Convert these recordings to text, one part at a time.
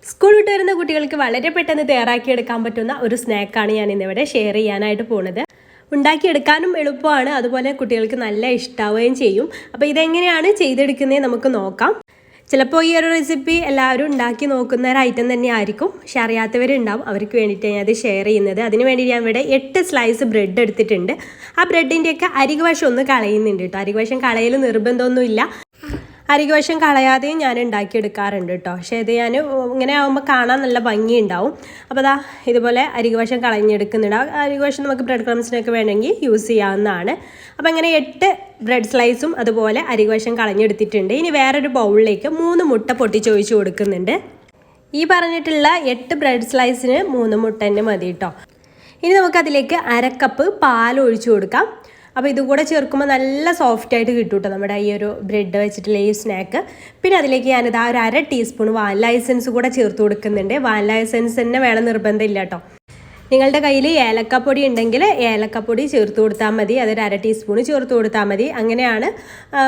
School വിട്ട് വരുന്ന കുട്ടികൾക്ക് വളരെ പെട്ടെന്ന് തയ്യാറാക്കിയെടുക്കാൻ പറ്റുന്ന ഒരു സ്നാക്കാണ് ഞാൻ ഇന്നിവിടെ ഷെയർ ചെയ്യാനായിട്ട് പോകുന്നത്. ഉണ്ടാക്കിയെടുക്കാനും എളുപ്പമാണ്, അതുപോലെ കുട്ടികൾക്ക് നല്ല ഇഷ്ടാവുകയും ചെയ്യും. അപ്പോൾ ഇതെങ്ങനെയാണ് ചെയ്തെടുക്കുന്നത് നമുക്ക് നോക്കാം. ചിലപ്പോൾ ഈ ഒരു റെസിപ്പി എല്ലാവരും ഉണ്ടാക്കി നോക്കുന്ന ഒരു ഐറ്റം തന്നെ ആയിരിക്കും, പക്ഷെ അറിയാത്തവരുണ്ടാവും. അവർക്ക് വേണ്ടിയിട്ട് ഞാൻ അത് ഷെയർ ചെയ്യുന്നത്. അതിന് വേണ്ടി ഞാൻ ഇവിടെ 8 സ്ലൈസ് ബ്രെഡ് എടുത്തിട്ടുണ്ട്. ആ ബ്രെഡിൻ്റെയൊക്കെ അരികുവശം ഒന്ന് കളയുന്നുണ്ട് കേട്ടോ. അരികുവശം കളയൽ നിർബന്ധമൊന്നുമില്ല, അരികുവശം കളയാതെയും ഞാൻ ഉണ്ടാക്കിയെടുക്കാറുണ്ട് കേട്ടോ. പക്ഷേ ഇത് ഞാൻ ഇങ്ങനെ ആകുമ്പോൾ കാണാൻ നല്ല ഭംഗിയുണ്ടാവും. അപ്പോൾ അതാ ഇതുപോലെ അരികുവശം കളഞ്ഞെടുക്കുന്നുണ്ട്. അരികുവശം നമുക്ക് ബ്രെഡ് ക്രംസിനൊക്കെ വേണമെങ്കിൽ യൂസ് ചെയ്യാവുന്നതാണ്. അപ്പോൾ അങ്ങനെ 8 ബ്രെഡ് സ്ലൈസും അതുപോലെ അരികുവശം കളഞ്ഞെടുത്തിട്ടുണ്ട്. ഇനി വേറൊരു ബൗളിലേക്ക് 3 മുട്ട പൊട്ടിച്ചൊഴിച്ച് കൊടുക്കുന്നുണ്ട്. ഈ പറഞ്ഞിട്ടുള്ള 8 ബ്രെഡ് സ്ലൈസിന് 3 മുട്ട തന്നെ മതി കേട്ടോ. ഇനി നമുക്കതിലേക്ക് 1/2 കപ്പ് പാൽ ഒഴിച്ചു കൊടുക്കാം. അപ്പോൾ ഇതും കൂടെ ചേർക്കുമ്പോൾ നല്ല സോഫ്റ്റായിട്ട് കിട്ടും കേട്ടോ നമ്മുടെ ഈ ഒരു ബ്രെഡ് വെച്ചിട്ടുള്ള ഈ സ്നാക്ക്. പിന്നെ അതിലേക്ക് ഞാനിത് ഒരു 1/2 ടീസ്പൂൺ വാനില എസൻസ് കൂടെ ചേർത്ത് കൊടുക്കുന്നുണ്ട്. വാനില എസൻസ് തന്നെ വേണം നിർബന്ധമില്ല കേട്ടോ. നിങ്ങളുടെ കയ്യിൽ ഏലക്കപ്പൊടി ഉണ്ടെങ്കിൽ ഏലക്കപ്പൊടി ചേർത്ത് കൊടുത്താൽ മതി. അതൊരു 1/2 ടീസ്പൂൺ ചേർത്ത് കൊടുത്താൽ മതി. അങ്ങനെയാണ്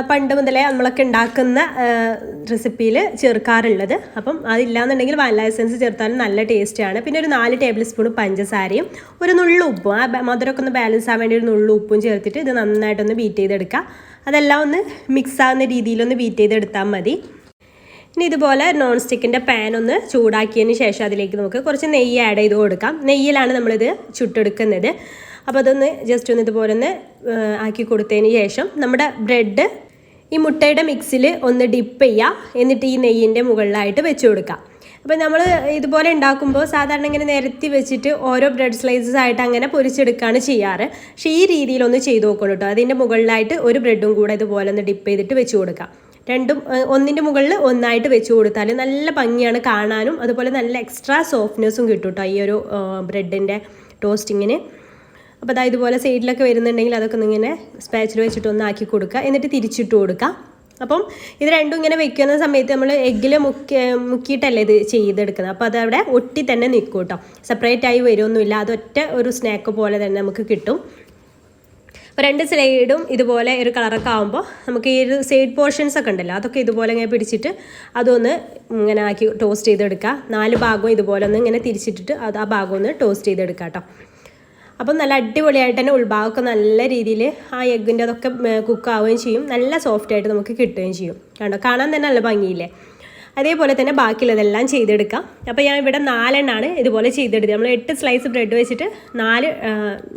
പണ്ട് മുതലേ നമ്മളൊക്കെ ഉണ്ടാക്കുന്ന റെസിപ്പിയിൽ ചേർക്കാറുള്ളത്. അപ്പം അതില്ലാന്നുണ്ടെങ്കിൽ വാനില എസൻസ് ചേർത്താലും നല്ല ടേസ്റ്റാണ്. പിന്നെ ഒരു 4 ടേബിൾ സ്പൂൺ പഞ്ചസാരയും ഒരു നുള്ളു ഉപ്പും, ആ മധുരമൊക്കെ ഒന്ന് ബാലൻസ് ആവാൻ വേണ്ടി ഒരു നുള്ളു ഉപ്പും ചേർത്തിട്ട് ഇത് നന്നായിട്ടൊന്ന് ബീറ്റ് ചെയ്തെടുക്കുക. അതെല്ലാം ഒന്ന് മിക്സ് ആവുന്ന രീതിയിലൊന്ന് ബീറ്റ് ചെയ്തെടുത്താൽ മതി. ഇനി ഇതുപോലെ നോൺ സ്റ്റിക്കിൻ്റെ പാൻ ഒന്ന് ചൂടാക്കിയതിന് ശേഷം അതിലേക്ക് നമുക്ക് കുറച്ച് നെയ്യ് ആഡ് ചെയ്ത് കൊടുക്കാം. നെയ്യിലാണ് നമ്മളിത് ചുട്ടെടുക്കുന്നത്. അപ്പോൾ അതൊന്ന് ജസ്റ്റ് ഒന്ന് ഇതുപോലെ ഒന്ന് ആക്കി കൊടുത്തതിന് ശേഷം നമ്മുടെ ബ്രെഡ് ഈ മുട്ടയുടെ മിക്സിൽ ഒന്ന് ഡിപ്പ് ചെയ്യുക. എന്നിട്ട് ഈ നെയ്യിൻ്റെ മുകളിലായിട്ട് വെച്ച് കൊടുക്കാം. അപ്പോൾ നമ്മൾ ഇതുപോലെ ഉണ്ടാക്കുമ്പോൾ സാധാരണ ഇങ്ങനെ നിരത്തി വെച്ചിട്ട് ഓരോ ബ്രെഡ് സ്ലൈസസ് ആയിട്ട് അങ്ങനെ പൊരിച്ചെടുക്കുകയാണ് ചെയ്യാറ്. പക്ഷേ ഈ രീതിയിലൊന്ന് ചെയ്ത് നോക്കണം കേട്ടോ. അതിൻ്റെ മുകളിലായിട്ട് ഒരു ബ്രെഡും കൂടെ ഇതുപോലെ ഒന്ന് ഡിപ്പ് ചെയ്തിട്ട് വെച്ച് കൊടുക്കാം. രണ്ടും ഒന്നിൻ്റെ മുകളിൽ ഒന്നായിട്ട് വെച്ച് കൊടുത്താൽ നല്ല ഭംഗിയാണ് കാണാനും, അതുപോലെ നല്ല എക്സ്ട്രാ സോഫ്റ്റ്നെസ്സും കിട്ടും കേട്ടോ ഈ ഒരു ബ്രെഡിൻ്റെ ടോസ്റ്റിങ്ങിന്. അപ്പോൾ അതായത് ഇതുപോലെ സൈഡിലൊക്കെ വരുന്നുണ്ടെങ്കിൽ അതൊക്കെ ഇങ്ങനെ സ്പാച്ചിൽ വെച്ചിട്ട് ഒന്ന് ആക്കി കൊടുക്കുക. എന്നിട്ട് തിരിച്ചിട്ട് കൊടുക്കുക. അപ്പം ഇത് രണ്ടും ഇങ്ങനെ വെക്കുന്ന സമയത്ത് നമ്മൾ എഗ്ഗിൽ മുക്കിയിട്ടല്ലേ ഇത് ചെയ്തെടുക്കുന്നത്. അപ്പോൾ അതവിടെ ഒട്ടി തന്നെ നിൽക്കും കേട്ടോ. സെപ്പറേറ്റ് ആയി വരുമൊന്നുമില്ല, അതൊറ്റ ഒരു സ്നാക്ക് പോലെ തന്നെ നമുക്ക് കിട്ടും. അപ്പോൾ 2 സൈഡും ഇതുപോലെ ഒരു കളറൊക്കെ ആകുമ്പോൾ നമുക്ക് ഈ ഒരു സൈഡ് പോർഷൻസ് ഒക്കെ ഉണ്ടല്ലോ അതൊക്കെ ഇതുപോലെ ഇങ്ങനെ പിടിച്ചിട്ട് അതൊന്ന് ഇങ്ങനെ ആക്കി ടോസ്റ്റ് ചെയ്തെടുക്കുക. 4 ഭാഗവും ഇതുപോലെ ഒന്ന് ഇങ്ങനെ തിരിച്ചിട്ടിട്ട് ആ ഭാഗം ഒന്ന് ടോസ്റ്റ് ചെയ്തെടുക്കുക കേട്ടോ. അപ്പം നല്ല അടിപൊളിയായിട്ട് തന്നെ ഉൾഭാഗമൊക്കെ നല്ല രീതിയിൽ ആ എഗ്ഗിൻ്റെ അതൊക്കെ കുക്കാവുകയും ചെയ്യും. നല്ല സോഫ്റ്റായിട്ട് നമുക്ക് കിട്ടുകയും ചെയ്യും. കണ്ടോ, കാണാൻ തന്നെ നല്ല ഭംഗിയില്ലേ. അതേപോലെ തന്നെ ബാക്കിയുള്ളതെല്ലാം ചെയ്തെടുക്കാം. അപ്പോൾ ഞാൻ ഇവിടെ 4 എണ്ണമാണ് ഇതുപോലെ ചെയ്തെടുത്തത്. നമ്മൾ 8 സ്ലൈസ് ബ്രെഡ് വെച്ചിട്ട് 4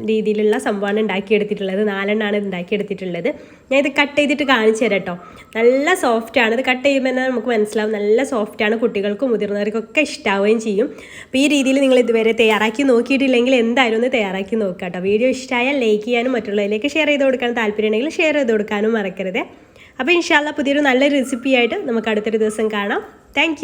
രീതിയിലുള്ള സംഭവമാണ് ഉണ്ടാക്കിയെടുത്തിട്ടുള്ളത്. 4 എണ്ണമാണ് ഉണ്ടാക്കിയെടുത്തിട്ടുള്ളത്. ഞാൻ ഇത് കട്ട് ചെയ്തിട്ട് കാണിച്ചു തരാം കേട്ടോ. നല്ല സോഫ്റ്റാണ്. ഇത് കട്ട് ചെയ്യുമ്പോൾ തന്നെ നമുക്ക് മനസ്സിലാവും നല്ല സോഫ്റ്റാണ്. കുട്ടികൾക്കും മുതിർന്നവർക്കൊക്കെ ഇഷ്ടാവുകയും ചെയ്യും. അപ്പോൾ ഈ രീതിയിൽ നിങ്ങൾ ഇതുവരെ തയ്യാറാക്കി നോക്കിയിട്ടില്ലെങ്കിൽ എന്തായാലും ഒന്ന് തയ്യാറാക്കി നോക്കുക കേട്ടോ. വീഡിയോ ഇഷ്ടമായാൽ ലൈക്ക് ചെയ്യാനും മറ്റുള്ളവരിലേക്ക് ഷെയർ ചെയ്ത് കൊടുക്കാൻ താല്പര്യം ഉണ്ടെങ്കിൽ ഷെയർ ചെയ്ത് കൊടുക്കാനും മറക്കരുത്. അപ്പോൾ ഇൻഷാ അല്ലാ പുതിയൊരു നല്ല റെസിപ്പിയായിട്ട് നമുക്ക് അടുത്തൊരു ദിവസം കാണാം. താങ്ക്